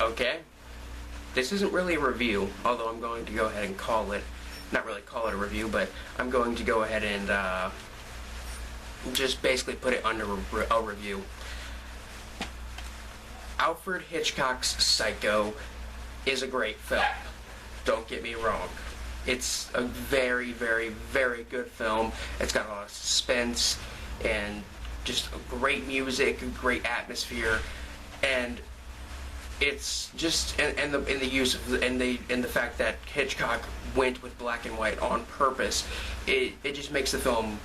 Okay? This isn't really a review, although I'm going to go ahead and call it, not really call it a review, but I'm going to go ahead and just basically put it under a review. Alfred Hitchcock's Psycho is a great film. Don't get me wrong. It's a very, very, very good film. It's got a lot of suspense and just great music, great atmosphere, and it's just and the use of the fact that Hitchcock went with black and white on purpose. It just makes the film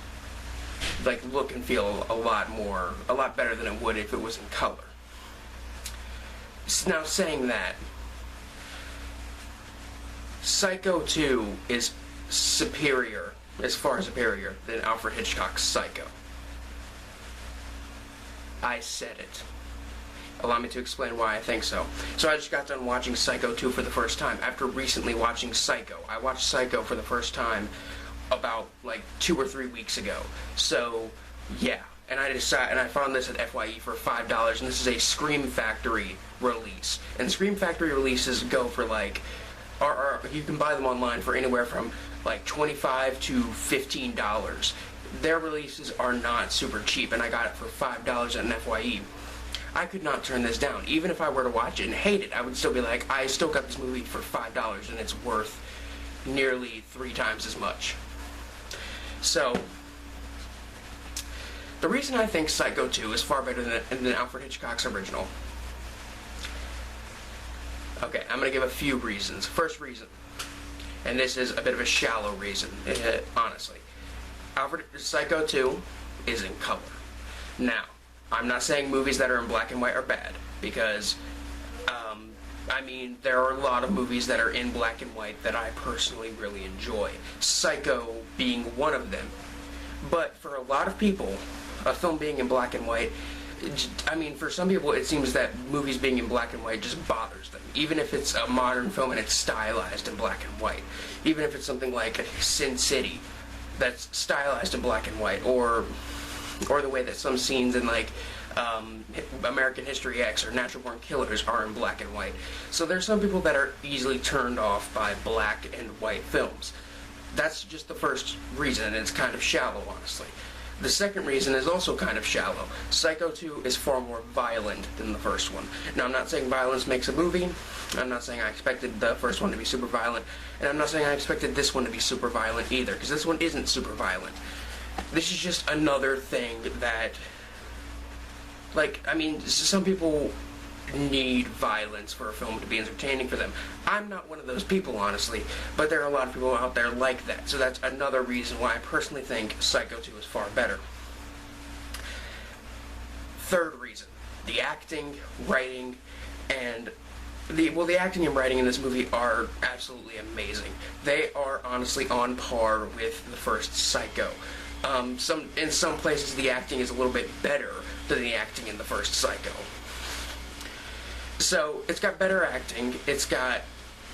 like look and feel a lot better than it would if it was in color. Now, saying that, Psycho 2 is superior, as far superior, than Alfred Hitchcock's Psycho. I said it. Allow me to explain why I think so. So I just got done watching Psycho 2 for the first time, after recently watching Psycho. I watched Psycho for the first time about, like, 2 or 3 weeks ago. So, yeah. And I found this at FYE for $5, and this is a Scream Factory release. And Scream Factory releases go for like, you can buy them online for anywhere from like $25 to $15. Their releases are not super cheap, and I got it for $5 at an FYE. I could not turn this down. Even if I were to watch it and hate it, I would still be like, I still got this movie for $5, and it's worth nearly 3 times as much. So, the reason I think Psycho 2 is far better than Alfred Hitchcock's original. Okay, I'm going to give a few reasons. First reason, and this is a bit of a shallow reason, honestly. Psycho 2 is in color. Now, I'm not saying movies that are in black and white are bad, because, I mean, there are a lot of movies that are in black and white that I personally really enjoy. Psycho being one of them. But for a lot of people, a film being in black and white, I mean, for some people it seems that movies being in black and white just bothers them. Even if it's a modern film and it's stylized in black and white. Even if it's something like Sin City that's stylized in black and white, or the way that some scenes in like American History X or Natural Born Killers are in black and white. So there's some people that are easily turned off by black and white films. That's just the first reason, and it's kind of shallow, honestly. The second reason is also kind of shallow. Psycho 2 is far more violent than the first one. Now, I'm not saying violence makes a movie. I'm not saying I expected the first one to be super violent. And I'm not saying I expected this one to be super violent either, because this one isn't super violent. This is just another thing that, like, I mean, some people need violence for a film to be entertaining for them. I'm not one of those people, honestly, but there are a lot of people out there like that, so that's another reason why I personally think Psycho 2 is far better. Third reason, the acting, writing, and the acting and writing in this movie are absolutely amazing. They are honestly on par with the first Psycho. In some places the acting is a little bit better than the acting in the first Psycho. So, it's got better acting, it's got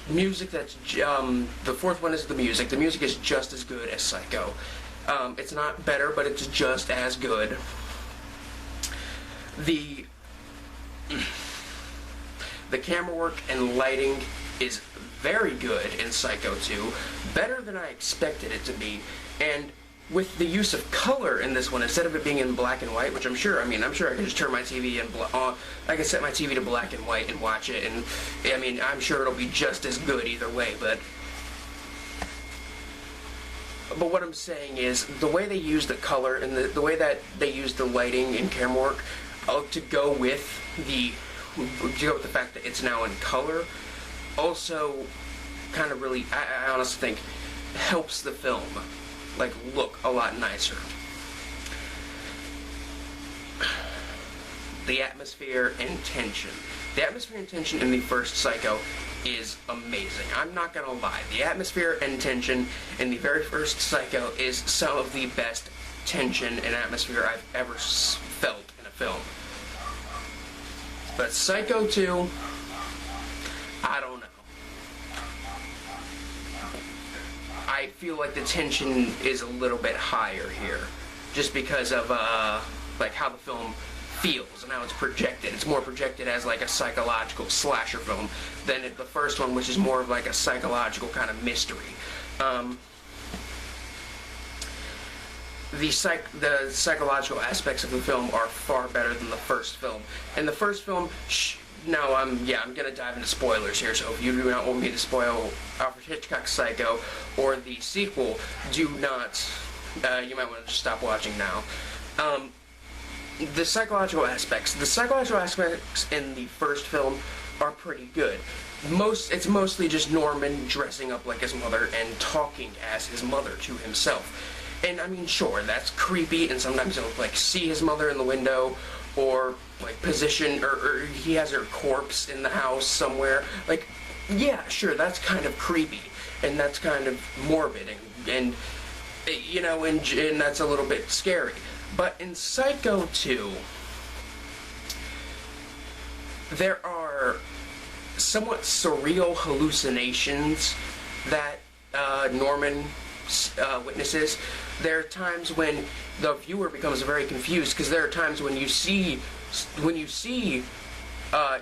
music that's, the fourth one is the music. The music is just as good as Psycho. It's not better, but it's just as good. The camera work and lighting is very good in Psycho 2, better than I expected it to be, and with the use of color in this one, instead of it being in black and white, which I'm sure I can just turn my TV and I can set my TV to black and white and watch it, and I mean, I'm sure it'll be just as good either way, but what I'm saying is, the way they use the color and the way that they use the lighting and camera work to go with the fact that it's now in color, also kind of really, I honestly think, helps the film like look a lot nicer. The atmosphere and tension. The atmosphere and tension in the first Psycho is amazing. I'm not gonna lie. The atmosphere and tension in the very first Psycho is some of the best tension and atmosphere I've ever felt in a film. But Psycho 2, I don't know. I feel like the tension is a little bit higher here, just because of like how the film feels and how it's projected. It's more projected as like a psychological slasher film than the first one, which is more of like a psychological kind of mystery. The psychological aspects of the film are far better than the first film. And the first film, now I'm gonna dive into spoilers here, so if you do not want me to spoil Alfred Hitchcock's Psycho or the sequel, do not, you might want to just stop watching now. The psychological aspects in the first film are pretty good. It's mostly just Norman dressing up like his mother and talking as his mother to himself. And I mean, sure, that's creepy, and sometimes he'll like see his mother in the window, or like position, or he has her corpse in the house somewhere. Like, yeah, sure, that's kind of creepy, and that's kind of morbid, and you know, and that's a little bit scary. But in Psycho 2, there are somewhat surreal hallucinations that Norman witnesses. There are times when the viewer becomes very confused, because there are times when you see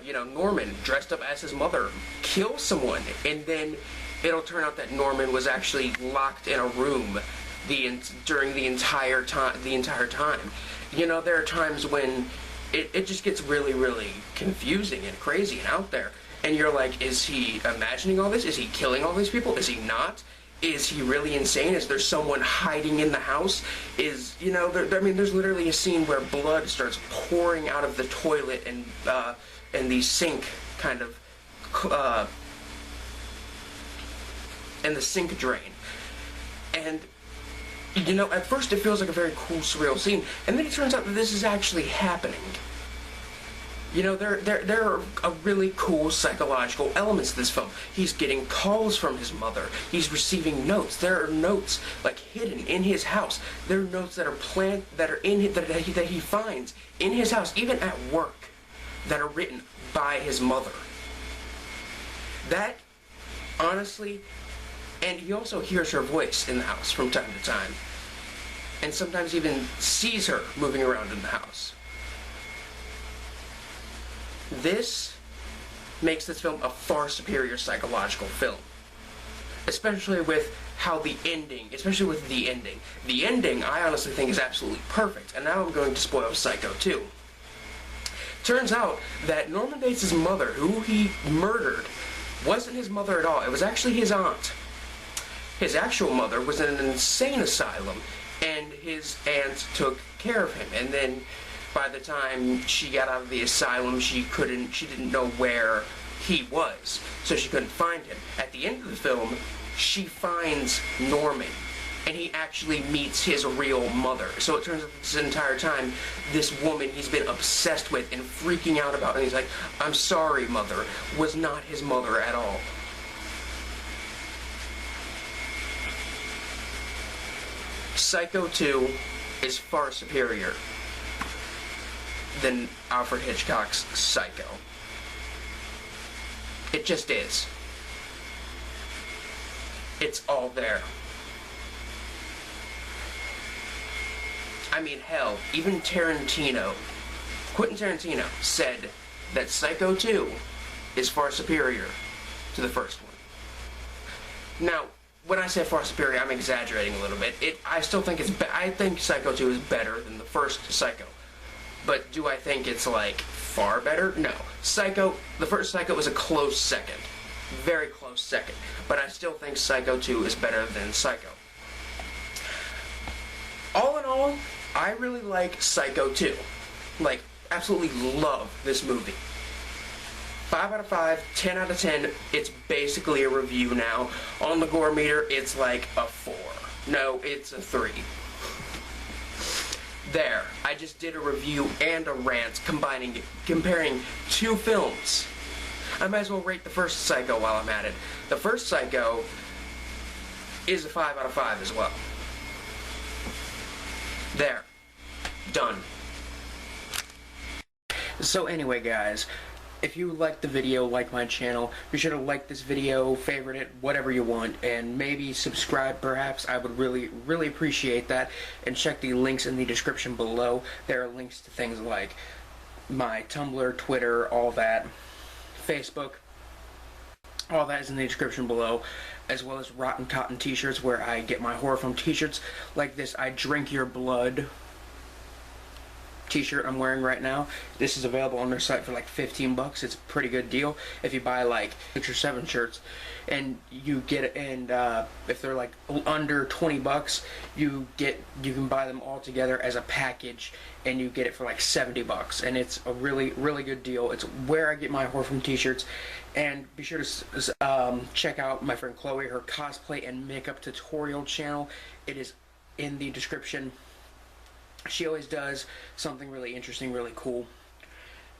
you know, Norman dressed up as his mother kill someone, and then it'll turn out that Norman was actually locked in a room during the entire time. You know, there are times when it just gets really, really confusing and crazy and out there, and you're like, is he imagining all this? Is he killing all these people? Is he not? Is he really insane? Is there someone hiding in the house? You know, I mean, there's literally a scene where blood starts pouring out of the toilet and the sink kind of, and the sink drain. And, you know, at first it feels like a very cool, surreal scene, and then it turns out that this is actually happening. You know, there are really cool psychological elements to this film. He's getting calls from his mother. He's receiving notes. There are notes like hidden in his house. There are notes that that he finds in his house, even at work, that are written by his mother. That, honestly, and he also hears her voice in the house from time to time, and sometimes even sees her moving around in the house. This makes this film a far superior psychological film. Especially with the ending. The ending, I honestly think, is absolutely perfect. And now I'm going to spoil Psycho 2. Turns out that Norman Bates' mother, who he murdered, wasn't his mother at all. It was actually his aunt. His actual mother was in an insane asylum, and his aunt took care of him. And then by the time she got out of the asylum, she didn't know where he was, so she couldn't find him. At the end of the film, she finds Norman, and he actually meets his real mother. So it turns out this entire time, this woman he's been obsessed with and freaking out about, and he's like, I'm sorry, mother, was not his mother at all. Psycho 2 is far superior than Alfred Hitchcock's Psycho. It just is. It's all there. I mean, hell, even Quentin Tarantino said that Psycho 2 is far superior to the first one. Now, when I say far superior, I'm exaggerating a little bit. I still think I think Psycho 2 is better than the first Psycho. But do I think it's, like, far better? No. The first Psycho was a close second. Very close second. But I still think Psycho 2 is better than Psycho. All in all, I really like Psycho 2. Like, absolutely love this movie. 5 out of 5, 10 out of 10, it's basically a review now. On the gore meter, it's like a 4. No, it's a 3. There, I just did a review and a rant comparing two films. I might as well rate the first Psycho while I'm at it. The first Psycho is a 5 out of 5 as well. There. Done. So anyway, guys, if you liked the video, like my channel, be sure to like this video, favorite it, whatever you want, and maybe subscribe perhaps. I would really, really appreciate that. And check the links in the description below. There are links to things like my Tumblr, Twitter, all that, Facebook. All that is in the description below, as well as Rotten Cotton t-shirts, where I get my horror film t-shirts like this I Drink Your Blood t-shirt I'm wearing right now. This is available on their site for like 15 bucks. It's a pretty good deal if you buy like 6 or 7 shirts, and you get it. And if they're like under 20 bucks, you can buy them all together as a package, and you get it for like 70 bucks. And it's a really good deal. It's where I get my horror film t-shirts. And be sure to check out my friend Chloe, her cosplay and makeup tutorial channel. It is in the description. She always does something really interesting, really cool.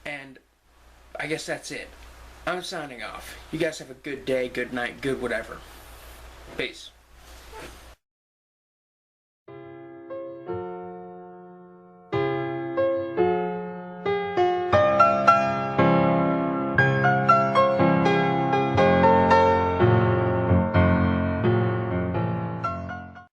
And I guess that's it. I'm signing off. You guys have a good day, good night, good whatever. Peace.